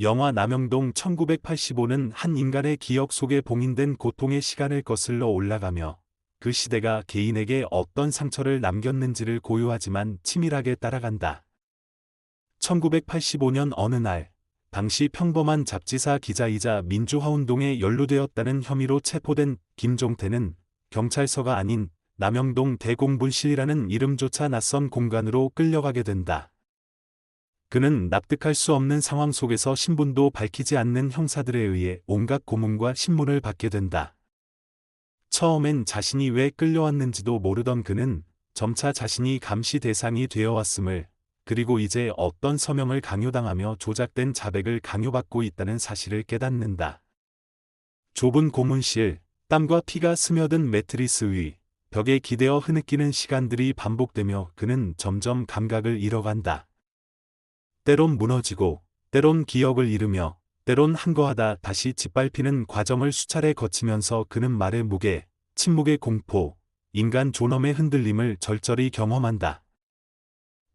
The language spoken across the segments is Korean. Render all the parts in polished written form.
영화 남영동 1985는 한 인간의 기억 속에 봉인된 고통의 시간을 거슬러 올라가며 그 시대가 개인에게 어떤 상처를 남겼는지를 고요하지만 치밀하게 따라간다. 1985년 어느 날, 당시 평범한 잡지사 기자이자 민주화운동에 연루되었다는 혐의로 체포된 김종태는 경찰서가 아닌 남영동 대공분실이라는 이름조차 낯선 공간으로 끌려가게 된다. 그는 납득할 수 없는 상황 속에서 신분도 밝히지 않는 형사들에 의해 온갖 고문과 신문을 받게 된다. 처음엔 자신이 왜 끌려왔는지도 모르던 그는 점차 자신이 감시 대상이 되어왔음을, 그리고 이제 어떤 서명을 강요당하며 조작된 자백을 강요받고 있다는 사실을 깨닫는다. 좁은 고문실, 땀과 피가 스며든 매트리스 위, 벽에 기대어 흐느끼는 시간들이 반복되며 그는 점점 감각을 잃어간다. 때론 무너지고, 때론 기억을 잃으며, 때론 한거하다 다시 짓밟히는 과정을 수차례 거치면서 그는 말의 무게, 침묵의 공포, 인간 존엄의 흔들림을 절절히 경험한다.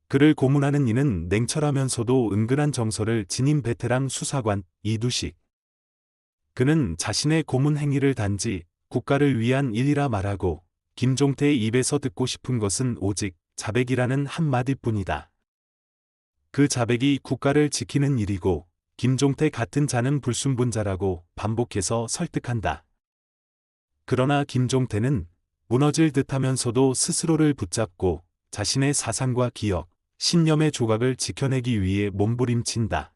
그를 고문하는 이는 냉철하면서도 은근한 정서를 지닌 베테랑 수사관 이두식. 그는 자신의 고문 행위를 단지 국가를 위한 일이라 말하고 김종태의 입에서 듣고 싶은 것은 오직 자백이라는 한마디뿐이다. 그 자백이 국가를 지키는 일이고 김종태 같은 자는 불순분자라고 반복해서 설득한다. 그러나 김종태는 무너질 듯하면서도 스스로를 붙잡고 자신의 사상과 기억, 신념의 조각을 지켜내기 위해 몸부림친다.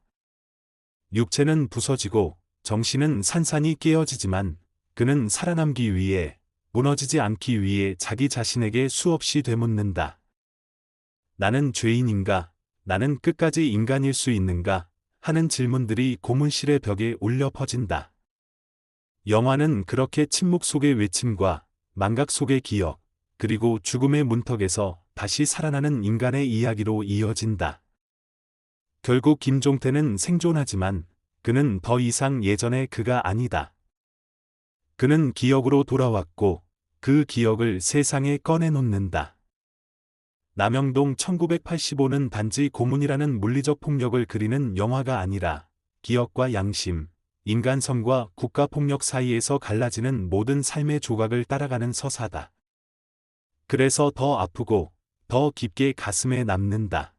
육체는 부서지고 정신은 산산이 깨어지지만 그는 살아남기 위해, 무너지지 않기 위해 자기 자신에게 수없이 되묻는다. 나는 죄인인가? 나는 끝까지 인간일 수 있는가? 하는 질문들이 고문실의 벽에 울려 퍼진다. 영화는 그렇게 침묵 속의 외침과 망각 속의 기억, 그리고 죽음의 문턱에서 다시 살아나는 인간의 이야기로 이어진다. 결국 김종태는 생존하지만 그는 더 이상 예전의 그가 아니다. 그는 기억으로 돌아왔고 그 기억을 세상에 꺼내놓는다. 남영동 1985는 단지 고문이라는 물리적 폭력을 그리는 영화가 아니라 기억과 양심, 인간성과 국가폭력 사이에서 갈라지는 모든 삶의 조각을 따라가는 서사다. 그래서 더 아프고 더 깊게 가슴에 남는다.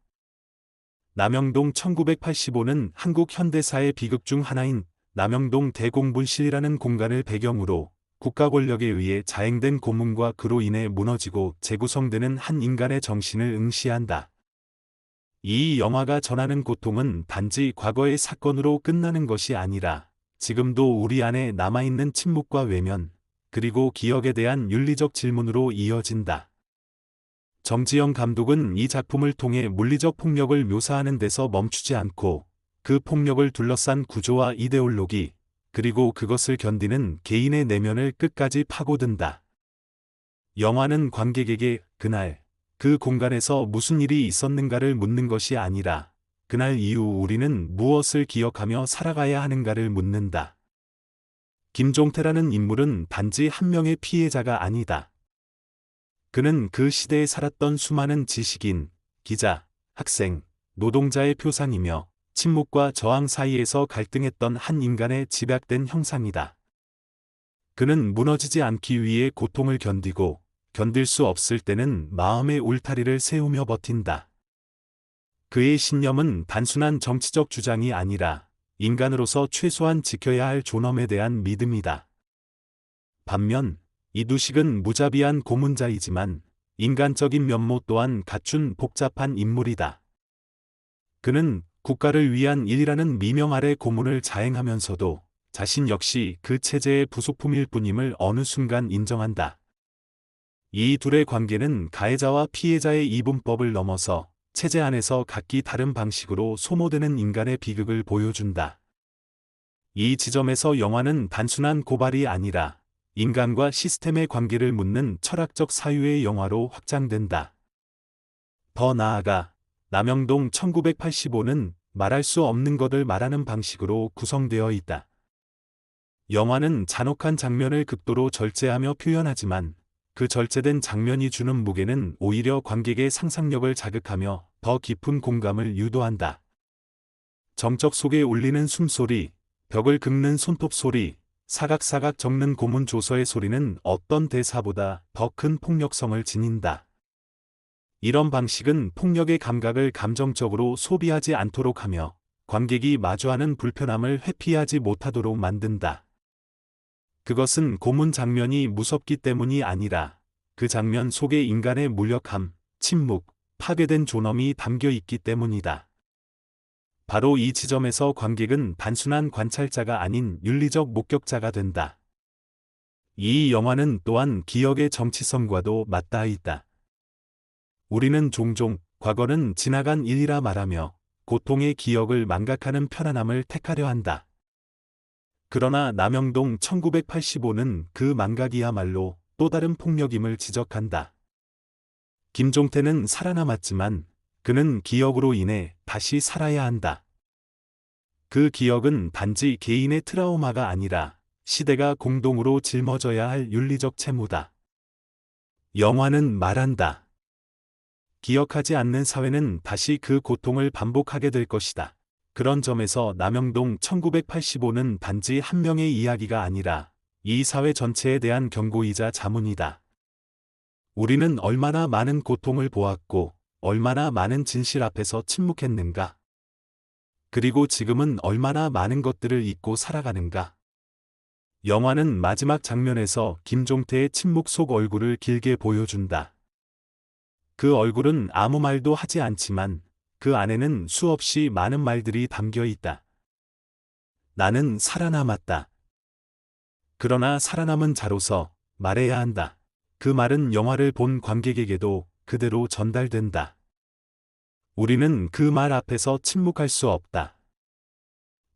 남영동 1985는 한국 현대사의 비극 중 하나인 남영동 대공분실이라는 공간을 배경으로 국가 권력에 의해 자행된 고문과 그로 인해 무너지고 재구성되는 한 인간의 정신을 응시한다. 이 영화가 전하는 고통은 단지 과거의 사건으로 끝나는 것이 아니라 지금도 우리 안에 남아있는 침묵과 외면, 그리고 기억에 대한 윤리적 질문으로 이어진다. 정지영 감독은 이 작품을 통해 물리적 폭력을 묘사하는 데서 멈추지 않고 그 폭력을 둘러싼 구조와 이데올로기, 그리고 그것을 견디는 개인의 내면을 끝까지 파고든다. 영화는 관객에게 그날, 그 공간에서 무슨 일이 있었는가를 묻는 것이 아니라 그날 이후 우리는 무엇을 기억하며 살아가야 하는가를 묻는다. 김종태라는 인물은 단지 한 명의 피해자가 아니다. 그는 그 시대에 살았던 수많은 지식인, 기자, 학생, 노동자의 표상이며 침묵과 저항 사이에서 갈등했던 한 인간의 집약된 형상이다. 그는 무너지지 않기 위해 고통을 견디고 견딜 수 없을 때는 마음의 울타리를 세우며 버틴다. 그의 신념은 단순한 정치적 주장이 아니라 인간으로서 최소한 지켜야 할 존엄에 대한 믿음이다. 반면 이두식은 무자비한 고문자이지만 인간적인 면모 또한 갖춘 복잡한 인물이다. 그는 국가를 위한 일이라는 미명 아래 고문을 자행하면서도 자신 역시 그 체제의 부속품일 뿐임을 어느 순간 인정한다. 이 둘의 관계는 가해자와 피해자의 이분법을 넘어서 체제 안에서 각기 다른 방식으로 소모되는 인간의 비극을 보여준다. 이 지점에서 영화는 단순한 고발이 아니라 인간과 시스템의 관계를 묻는 철학적 사유의 영화로 확장된다. 더 나아가 남영동 1985는 말할 수 없는 것을 말하는 방식으로 구성되어 있다. 영화는 잔혹한 장면을 극도로 절제하며 표현하지만 그 절제된 장면이 주는 무게는 오히려 관객의 상상력을 자극하며 더 깊은 공감을 유도한다. 정적 속에 울리는 숨소리, 벽을 긁는 손톱 소리, 사각사각 적는 고문 조서의 소리는 어떤 대사보다 더 큰 폭력성을 지닌다. 이런 방식은 폭력의 감각을 감정적으로 소비하지 않도록 하며 관객이 마주하는 불편함을 회피하지 못하도록 만든다. 그것은 고문 장면이 무섭기 때문이 아니라 그 장면 속에 인간의 무력함, 침묵, 파괴된 존엄이 담겨 있기 때문이다. 바로 이 지점에서 관객은 단순한 관찰자가 아닌 윤리적 목격자가 된다. 이 영화는 또한 기억의 정치성과도 맞닿아 있다. 우리는 종종 과거는 지나간 일이라 말하며 고통의 기억을 망각하는 편안함을 택하려 한다. 그러나 남영동 1985는 그 망각이야말로 또 다른 폭력임을 지적한다. 김종태는 살아남았지만 그는 기억으로 인해 다시 살아야 한다. 그 기억은 단지 개인의 트라우마가 아니라 시대가 공동으로 짊어져야 할 윤리적 채무다. 영화는 말한다. 기억하지 않는 사회는 다시 그 고통을 반복하게 될 것이다. 그런 점에서 남영동 1985는 단지 한 명의 이야기가 아니라 이 사회 전체에 대한 경고이자 자문이다. 우리는 얼마나 많은 고통을 보았고 얼마나 많은 진실 앞에서 침묵했는가. 그리고 지금은 얼마나 많은 것들을 잊고 살아가는가. 영화는 마지막 장면에서 김종태의 침묵 속 얼굴을 길게 보여준다. 그 얼굴은 아무 말도 하지 않지만 그 안에는 수없이 많은 말들이 담겨 있다. 나는 살아남았다. 그러나 살아남은 자로서 말해야 한다. 그 말은 영화를 본 관객에게도 그대로 전달된다. 우리는 그 말 앞에서 침묵할 수 없다.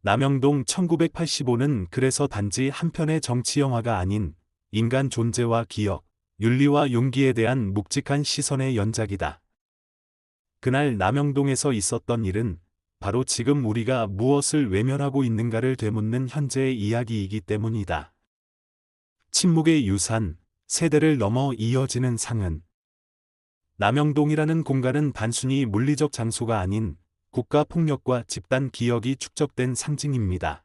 남영동 1985는 그래서 단지 한 편의 정치 영화가 아닌 인간 존재와 기억, 윤리와 용기에 대한 묵직한 시선의 연작이다. 그날 남영동에서 있었던 일은 바로 지금 우리가 무엇을 외면하고 있는가를 되묻는 현재의 이야기이기 때문이다. 침묵의 유산, 세대를 넘어 이어지는 상흔. 남영동이라는 공간은 단순히 물리적 장소가 아닌 국가 폭력과 집단 기억이 축적된 상징입니다.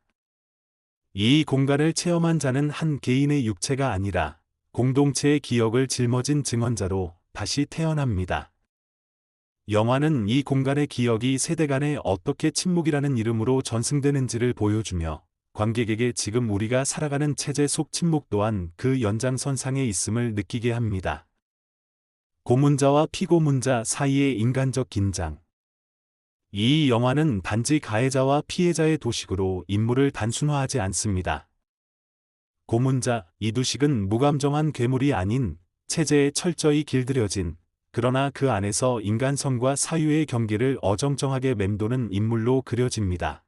이 공간을 체험한 자는 한 개인의 육체가 아니라 공동체의 기억을 짊어진 증언자로 다시 태어납니다. 영화는 이 공간의 기억이 세대 간에 어떻게 침묵이라는 이름으로 전승되는지를 보여주며 관객에게 지금 우리가 살아가는 체제 속 침묵 또한 그 연장선상에 있음을 느끼게 합니다. 고문자와 피고문자 사이의 인간적 긴장. 이 영화는 단지 가해자와 피해자의 도식으로 인물을 단순화하지 않습니다. 고문자 이두식은 무감정한 괴물이 아닌 체제에 철저히 길들여진, 그러나 그 안에서 인간성과 사유의 경계를 어정쩡하게 맴도는 인물로 그려집니다.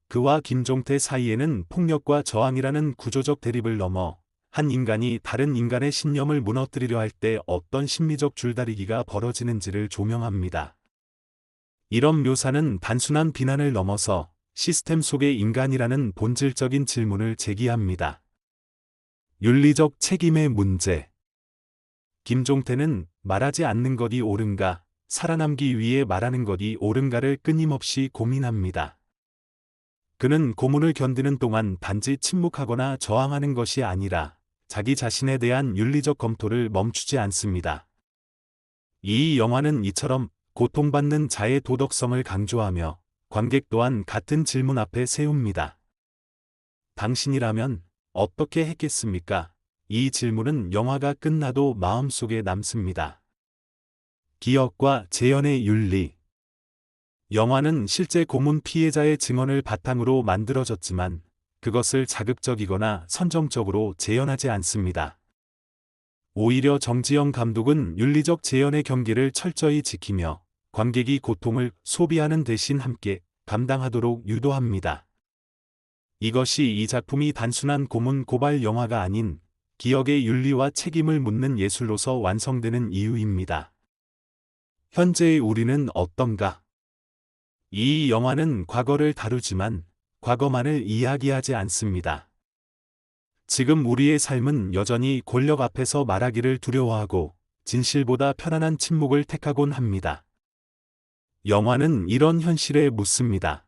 그와 김종태 사이에는 폭력과 저항이라는 구조적 대립을 넘어 한 인간이 다른 인간의 신념을 무너뜨리려 할 때 어떤 심리적 줄다리기가 벌어지는지를 조명합니다. 이런 묘사는 단순한 비난을 넘어서 시스템 속의 인간이라는 본질적인 질문을 제기합니다. 윤리적 책임의 문제. 김종태는 말하지 않는 것이 옳은가, 살아남기 위해 말하는 것이 옳은가를 끊임없이 고민합니다. 그는 고문을 견디는 동안 단지 침묵하거나 저항하는 것이 아니라 자기 자신에 대한 윤리적 검토를 멈추지 않습니다. 이 영화는 이처럼 고통받는 자의 도덕성을 강조하며 관객 또한 같은 질문 앞에 세웁니다. 당신이라면 어떻게 했겠습니까? 이 질문은 영화가 끝나도 마음속에 남습니다. 기억과 재현의 윤리. 영화는 실제 고문 피해자의 증언을 바탕으로 만들어졌지만 그것을 자극적이거나 선정적으로 재현하지 않습니다. 오히려 정지영 감독은 윤리적 재현의 경계를 철저히 지키며 관객이 고통을 소비하는 대신 함께 감당하도록 유도합니다. 이것이 이 작품이 단순한 고문 고발 영화가 아닌 기억의 윤리와 책임을 묻는 예술로서 완성되는 이유입니다. 현재의 우리는 어떤가? 이 영화는 과거를 다루지만 과거만을 이야기하지 않습니다. 지금 우리의 삶은 여전히 권력 앞에서 말하기를 두려워하고 진실보다 편안한 침묵을 택하곤 합니다. 영화는 이런 현실에 묻습니다.